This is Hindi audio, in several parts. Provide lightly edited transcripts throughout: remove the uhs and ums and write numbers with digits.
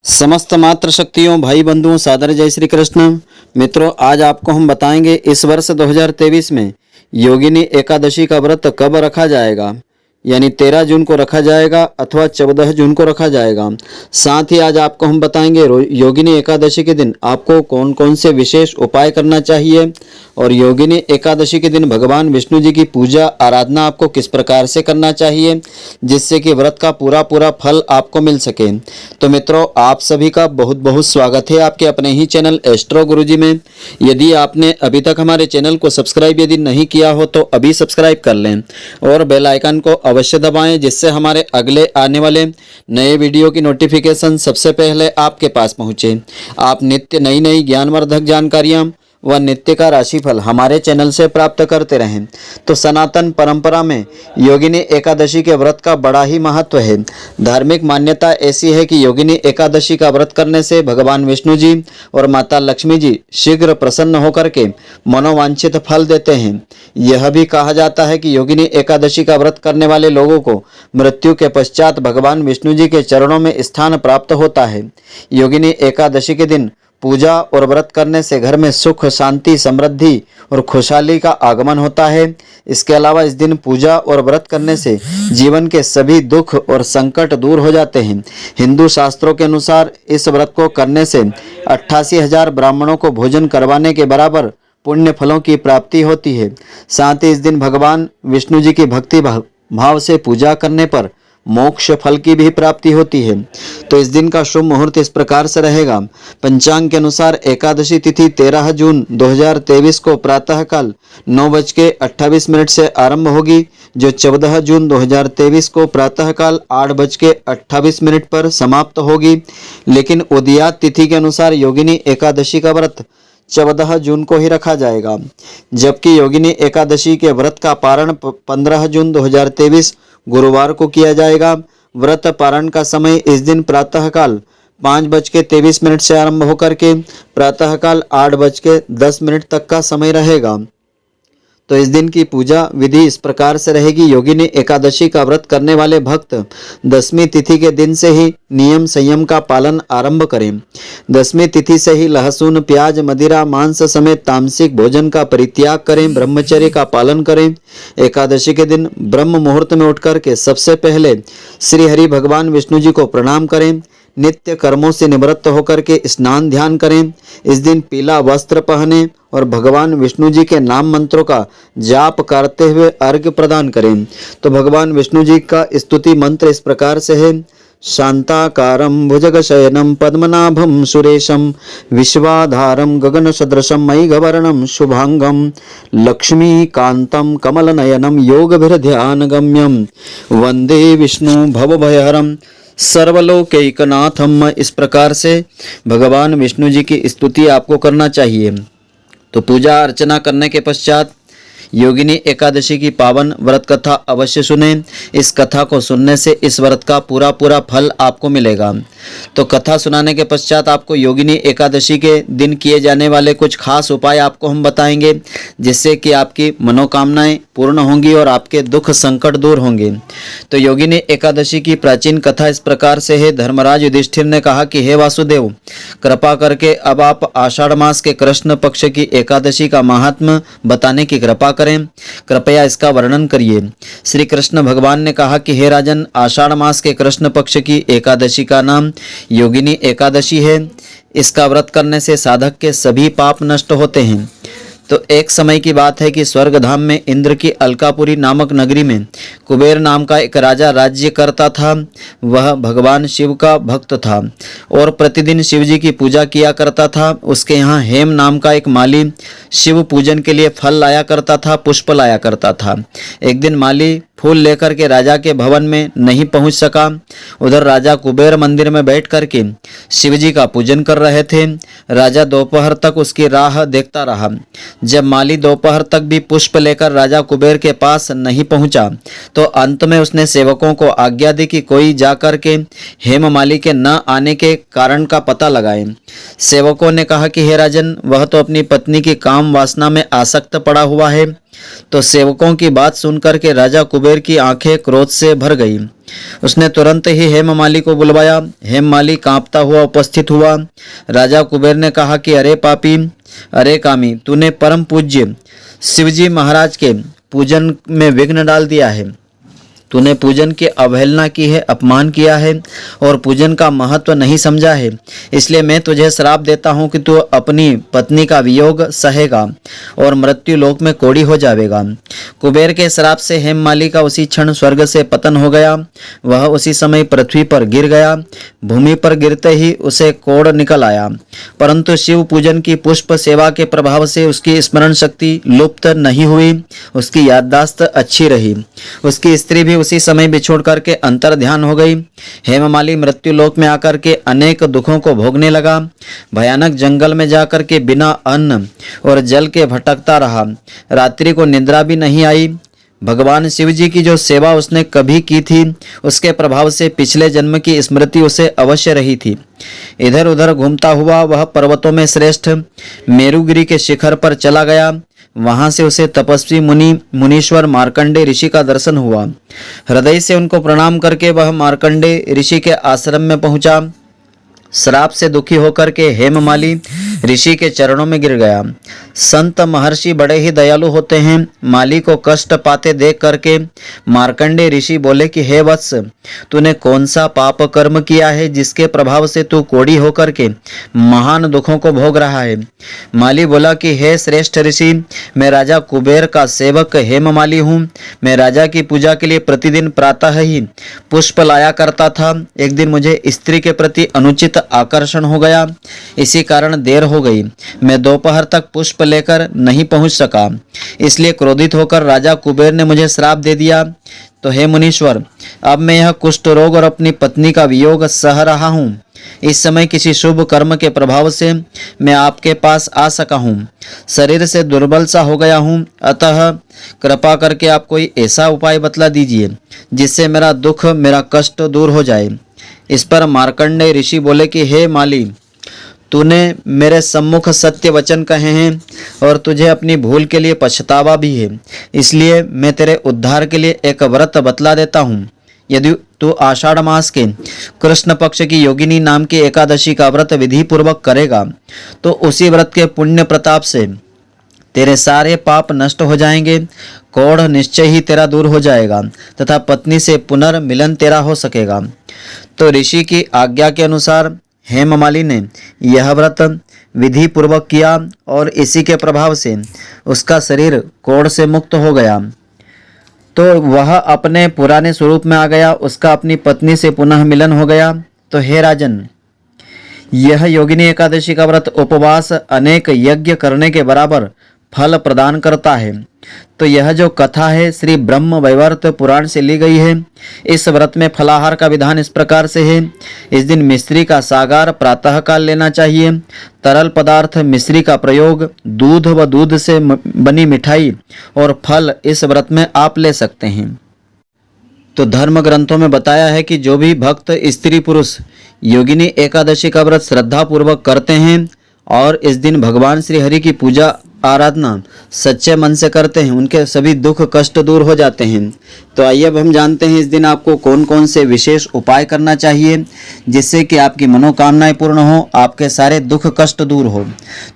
समस्त मात्र शक्तियों भाई बंधुओं सादर जय श्री कृष्ण। मित्रों, आज आपको हम बताएंगे इस वर्ष 2023 में योगिनी एकादशी का व्रत कब रखा जाएगा। यानी 13 जून को रखा जाएगा अथवा 14 जून को रखा जाएगा। साथ ही आज आपको हम बताएंगे योगिनी एकादशी के दिन आपको कौन कौन से विशेष उपाय करना चाहिए और योगिनी एकादशी के दिन भगवान विष्णु जी की पूजा आराधना आपको किस प्रकार से करना चाहिए जिससे कि व्रत का पूरा फल आपको मिल सके। तो मित्रों, आप सभी का बहुत बहुत स्वागत है आपके अपने ही चैनल एस्ट्रो गुरुजी में। यदि आपने अभी तक हमारे चैनल को सब्सक्राइब यदि नहीं किया हो तो अभी सब्सक्राइब कर लें और बेल आइकन को अवश्य दबाएं जिससे हमारे अगले आने वाले नए वीडियो की नोटिफिकेशन सबसे पहले आपके पास पहुंचे। आप नित्य नई ज्ञानवर्धक जानकारियां व नित्य का राशिफल हमारे चैनल से प्राप्त करते रहें। तो सनातन परंपरा में योगिनी एकादशी के व्रत का बड़ा ही महत्व है। धार्मिक मान्यता ऐसी है कि योगिनी एकादशी का व्रत करने से भगवान विष्णु जी और माता लक्ष्मी जी शीघ्र प्रसन्न होकर के मनोवांछित फल देते हैं। यह भी कहा जाता है कि योगिनी एकादशी का व्रत करने वाले लोगों को मृत्यु के पश्चात भगवान विष्णु जी के चरणों में स्थान प्राप्त होता है। योगिनी एकादशी के दिन पूजा और व्रत करने से घर में सुख, शांति, समृद्धि और खुशहाली का आगमन होता है। इसके अलावा इस दिन पूजा और व्रत करने से जीवन के सभी दुख और संकट दूर हो जाते हैं। हिंदू शास्त्रों के अनुसार इस व्रत को करने से 88,000 ब्राह्मणों को भोजन करवाने के बराबर पुण्य फलों की प्राप्ति होती है। साथ ही इस दिन भगवान विष्णु जी की भक्ति भाव से पूजा करने पर मोक्ष फल की भी प्राप्ति होती है। तो इस दिन का शुभ मुहूर्त इस प्रकार से रहेगा। पंचांग के अनुसार एकादशी तिथि 13 जून 2023 को प्रातःकाल 9:28 से आरंभ होगी, जो 14 जून 2023 को प्रातःकाल 8:28 पर समाप्त होगी। लेकिन उदयात तिथि के अनुसार योगिनी एकादशी का व्रत 14 जून को ही रखा जाएगा, जबकि योगिनी एकादशी के व्रत का पारण 15 जून 2023 गुरुवार को किया जाएगा। व्रत पारण का समय इस दिन प्रातःकाल 5:23 से आरंभ होकर के प्रातःकाल 8:10 तक का समय रहेगा। तो इस दिन की पूजा विधि इस प्रकार से रहेगी। योगिनी एकादशी का व्रत करने वाले भक्त 10वीं तिथि के दिन से ही नियम संयम का पालन आरंभ करें। 10वीं तिथि से ही लहसुन, प्याज, मदिरा, मांस समेत तामसिक भोजन का परित्याग करें, ब्रह्मचर्य का पालन करें। एकादशी के दिन ब्रह्म मुहूर्त में उठकर के सबसे पहले श्री हरि भगवान विष्णु जी को प्रणाम करें। नित्य कर्मों से निवृत्त होकर के स्नान ध्यान करें। इस दिन पीला वस्त्र पहने और भगवान विष्णु जी के नाम मंत्रों का जाप करते हुए अर्घ्य प्रदान करें। तो भगवान विष्णु जी का स्तुति मंत्र इस प्रकार से है। शांताकारं भुजगशयनं पद्मनाभं सुरेशं विश्वाधारं गगनसदृशं मयिगवर्णं शुभांगं लक्ष्मीकान्तं कमलनयनं योगभिर्ध्यानगम्यं वंदे विष्णु भवभयहरं सर्वलोकैकनाथम। इस प्रकार से भगवान विष्णु जी की स्तुति आपको करना चाहिए। तो पूजा अर्चना करने के पश्चात योगिनी एकादशी की पावन व्रत कथा अवश्य सुने। इस कथा को सुनने से इस व्रत का पूरा फल आपको मिलेगा। तो कथा सुनाने के पश्चात आपको योगिनी एकादशी के दिन किए जाने वाले कुछ खास उपाय आपको हम बताएंगे जिससे कि आपकी मनोकामनाएं पूर्ण होंगी और आपके दुख संकट दूर होंगे। तो योगिनी एकादशी की प्राचीन कथा इस प्रकार से है। धर्मराज युधिष्ठिर ने कहा कि हे वासुदेव, कृपा करके अब आप आषाढ़ मास के कृष्ण पक्ष की एकादशी का महात्म्य बताने की कृपा करें। कृपया इसका वर्णन करिए। श्री कृष्ण भगवान ने कहा कि हे राजन, आषाढ़ मास के कृष्ण पक्ष की एकादशी का नाम योगिनी एकादशी है। इसका व्रत करने से साधक के सभी पाप नष्ट होते हैं। तो एक समय की बात है कि स्वर्गधाम में इंद्र की अलकापुरी नामक नगरी में कुबेर नाम का एक राजा राज्य करता था। वह भगवान शिव का भक्त था और प्रतिदिन शिव जी की पूजा किया करता था। उसके यहाँ हेम नाम का एक माली शिव पूजन के लिए फल लाया करता था, पुष्प लाया करता था। एक दिन माली फूल लेकर के राजा के भवन में नहीं पहुंच सका। उधर राजा कुबेर मंदिर में बैठ करके शिव जी का पूजन कर रहे थे। राजा दोपहर तक उसकी राह देखता रहा। जब माली दोपहर तक भी पुष्प लेकर राजा कुबेर के पास नहीं पहुंचा तो अंत में उसने सेवकों को आज्ञा दी कि कोई जाकर के हेम माली के न आने के कारण का पता लगाए। सेवकों ने कहा कि हे राजन, वह तो अपनी पत्नी की काम वासना में आसक्त पड़ा हुआ है। तो सेवकों की बात सुनकर के राजा कुबेर की आंखें क्रोध से भर गई। उसने तुरंत ही हेममाली को बुलवाया। हेममाली कांपता हुआ उपस्थित हुआ। राजा कुबेर ने कहा कि अरे पापी, अरे कामी, तूने परम पूज्य शिवजी महाराज के पूजन में विघ्न डाल दिया है। तूने पूजन की अवहेलना की है, अपमान किया है और पूजन का महत्व नहीं समझा है। इसलिए मैं तुझे श्राप देता हूँ कि तू अपनी पत्नी का वियोग सहेगा और मृत्यु लोक में कोढ़ी हो जाएगा। कुबेर के श्राप से हेममाली का उसी क्षण स्वर्ग से पतन हो गया। वह उसी समय पृथ्वी पर गिर गया। भूमि पर गिरते ही उसे कोढ़ निकल आया, परंतु शिव पूजन की पुष्प सेवा के प्रभाव से उसकी स्मरण शक्ति लुप्त नहीं हुई। उसकी याददाश्त अच्छी रही। उसकी स्त्री भी उसी समय बिछोड़ करके अंतर ध्यान हो गई। हेममाली मृत्यु लोक में आकर के अनेक दुखों को भोगने लगा। भयानक जंगल में जाकर के बिना अन्न और जल के भटकता रहा। रात्रि को निद्रा भी नहीं आई। भगवान शिव जी की जो सेवा उसने कभी की थी, उसके प्रभाव से पिछले जन्म की स्मृति उसे अवश्य रही थी। इधर उधर घूमता हुआ वह पर्वतों में श्रेष्ठ मेरुगिरी के शिखर पर चला गया। वहां से उसे तपस्वी मुनीश्वर मार्कंडे ऋषि का दर्शन हुआ। हृदय से उनको प्रणाम करके वह मार्कंडे ऋषि के आश्रम में पहुंचा। श्राप से दुखी होकर के हेममाली ऋषि के चरणों में गिर गया। संत महर्षि बड़े ही दयालु होते हैं। माली को कष्ट पाते देख करके मार्कंडे ऋषि बोले कि हे वत्स, तूने कौन सा पाप कर्म किया है जिसके प्रभाव से तू कोढ़ी होकर के महान दुखों को भोग रहा है। माली बोला कि हे श्रेष्ठ ऋषि, मैं राजा कुबेर का सेवक हेममाली हूँ। मैं राजा की पूजा के लिए प्रतिदिन प्रातः ही पुष्प लाया करता था। एक दिन मुझे स्त्री के प्रति अनुचित आकर्षण हो गया, इसी कारण देर हो गई। मैं दोपहर तक पुष्प लेकर नहीं पहुंच सका, इसलिए क्रोधित होकर राजा कुबेर ने मुझे श्राप दे दिया। तो हे मुनीश्वर, अब मैं यह कुष्ठ रोग और अपनी पत्नी का वियोग सह रहा हूँ। इस समय किसी शुभ कर्म के प्रभाव से मैं आपके पास आ सका हूँ। शरीर से दुर्बल सा हो गया हूँ, अतः कृपा करके आप कोई ऐसा उपाय बतला दीजिए जिससे मेरा दुख, मेरा कष्ट दूर हो जाए। इस पर मार्कंडेय ऋषि बोले कि हे माली, तूने मेरे सम्मुख सत्य वचन कहे हैं और तुझे अपनी भूल के लिए पछतावा भी है। इसलिए मैं तेरे उद्धार के लिए एक व्रत बतला देता हूँ। यदि तू आषाढ़ मास के कृष्ण पक्ष की योगिनी नाम की एकादशी का व्रत विधि पूर्वक करेगा तो उसी व्रत के पुण्य प्रताप से तेरे सारे पाप नष्ट हो जाएंगे। कोढ़ निश्चय ही तेरा दूर हो जाएगा तथा पत्नी से पुनर्मिलन तेरा हो सकेगा। तो ऋषि की आज्ञा के अनुसार हेममाली ने यह व्रत विधि पूर्वक किया और इसी के प्रभाव से उसका शरीर कोढ़ से मुक्त हो गया। तो वह अपने पुराने स्वरूप में आ गया। उसका अपनी पत्नी से पुनः मिलन हो गया। तो हे राजन, यह योगिनी एकादशी का व्रत उपवास अनेक यज्ञ करने के बराबर फल प्रदान करता है। तो यह जो कथा है श्री ब्रह्म वैवर्त पुराण से ली गई है। इस व्रत में फलाहार का विधान इस प्रकार से है। इस दिन मिश्री का सागार प्रातःकाल लेना चाहिए। तरल पदार्थ मिश्री का प्रयोग दूध व दूध से बनी मिठाई और फल इस व्रत में आप ले सकते हैं। तो धर्म ग्रंथों में बताया है कि जो भी भक्त स्त्री पुरुष योगिनी एकादशी का व्रत श्रद्धा पूर्वक करते हैं और इस दिन भगवान श्री हरि की पूजा आराधना सच्चे मन से करते हैं, उनके सभी दुख कष्ट दूर हो जाते हैं। तो आइए अब हम जानते हैं इस दिन आपको कौन कौन से विशेष उपाय करना चाहिए जिससे कि आपकी मनोकामनाएं पूर्ण हो, आपके सारे दुख कष्ट दूर हो।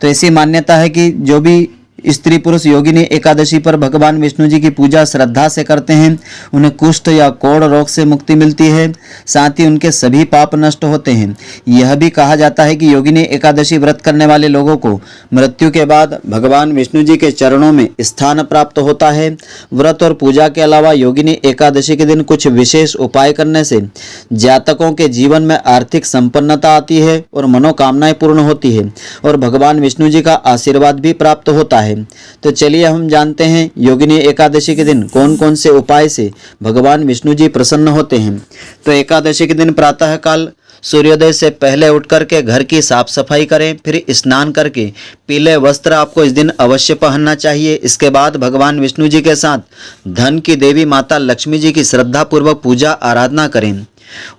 तो ऐसी मान्यता है कि जो भी स्त्री पुरुष योगिनी एकादशी पर भगवान विष्णु जी की पूजा श्रद्धा से करते हैं, उन्हें कुष्ठ या कोढ़ रोग से मुक्ति मिलती है। साथ ही उनके सभी पाप नष्ट होते हैं। यह भी कहा जाता है कि योगिनी एकादशी व्रत करने वाले लोगों को मृत्यु के बाद भगवान विष्णु जी के चरणों में स्थान प्राप्त होता है। व्रत और पूजा के अलावा योगिनी एकादशी के दिन कुछ विशेष उपाय करने से जातकों के जीवन में आर्थिक संपन्नता आती है और मनोकामनाएं पूर्ण होती है और भगवान विष्णु जी का आशीर्वाद भी प्राप्त होता है। तो चलिए हम जानते हैं योगिनी एकादशी के दिन कौन कौन से उपाय से भगवान विष्णु जी प्रसन्न होते हैं। तो एकादशी के दिन प्रातः काल सूर्योदय से पहले उठकर के घर की साफ सफाई करें, फिर स्नान करके पीले वस्त्र आपको इस दिन अवश्य पहनना चाहिए। इसके बाद भगवान विष्णु जी के साथ धन की देवी माता लक्ष्मी जी की श्रद्धा पूर्वक पूजा आराधना करें।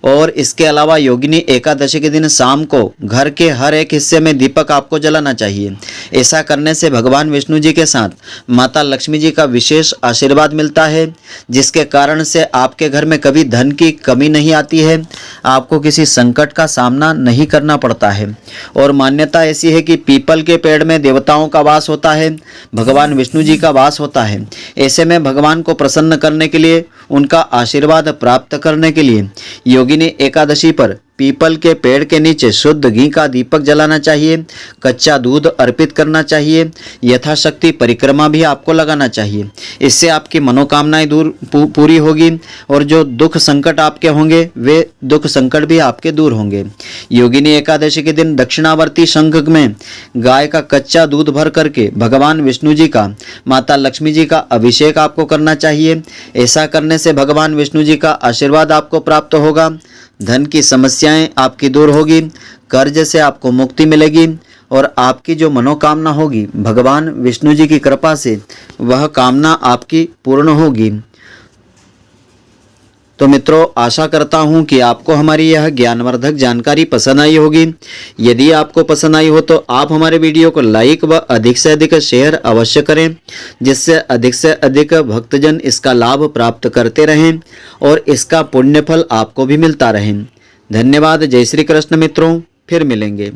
और इसके अलावा योगिनी एकादशी के दिन शाम को घर के हर एक हिस्से में दीपक आपको जलाना चाहिए। ऐसा करने से भगवान विष्णु जी के साथ माता लक्ष्मी जी का विशेष आशीर्वाद मिलता है, जिसके कारण से आपके घर में कभी धन की कमी नहीं आती है, आपको किसी संकट का सामना नहीं करना पड़ता है। और मान्यता ऐसी है कि पीपल के पेड़ में देवताओं का वास होता है, भगवान विष्णु जी का वास होता है। ऐसे में भगवान को प्रसन्न करने के लिए, उनका आशीर्वाद प्राप्त करने के लिए योगिनी एकादशी पर पीपल के पेड़ के नीचे शुद्ध घी का दीपक जलाना चाहिए, कच्चा दूध अर्पित करना चाहिए, यथाशक्ति परिक्रमा भी आपको लगाना चाहिए। इससे आपकी मनोकामनाएं पूरी होगी और जो दुख संकट आपके होंगे वे दुख संकट भी आपके दूर होंगे। योगिनी एकादशी के दिन दक्षिणावर्ती शंख में गाय का कच्चा दूध भर करके भगवान विष्णु जी का, माता लक्ष्मी जी का अभिषेक आपको करना चाहिए। ऐसा करने से भगवान विष्णु जी का आशीर्वाद आपको प्राप्त होगा, धन की समस्याएं आपकी दूर होगी, कर्ज से आपको मुक्ति मिलेगी और आपकी जो मनोकामना होगी भगवान विष्णु जी की कृपा से वह कामना आपकी पूर्ण होगी। तो मित्रों, आशा करता हूं कि आपको हमारी यह ज्ञानवर्धक जानकारी पसंद आई होगी। यदि आपको पसंद आई हो तो आप हमारे वीडियो को लाइक व अधिक से अधिक शेयर अवश्य करें, जिससे अधिक से अधिक भक्तजन इसका लाभ प्राप्त करते रहें और इसका पुण्य फल आपको भी मिलता रहे। धन्यवाद। जय श्री कृष्ण मित्रों, फिर मिलेंगे।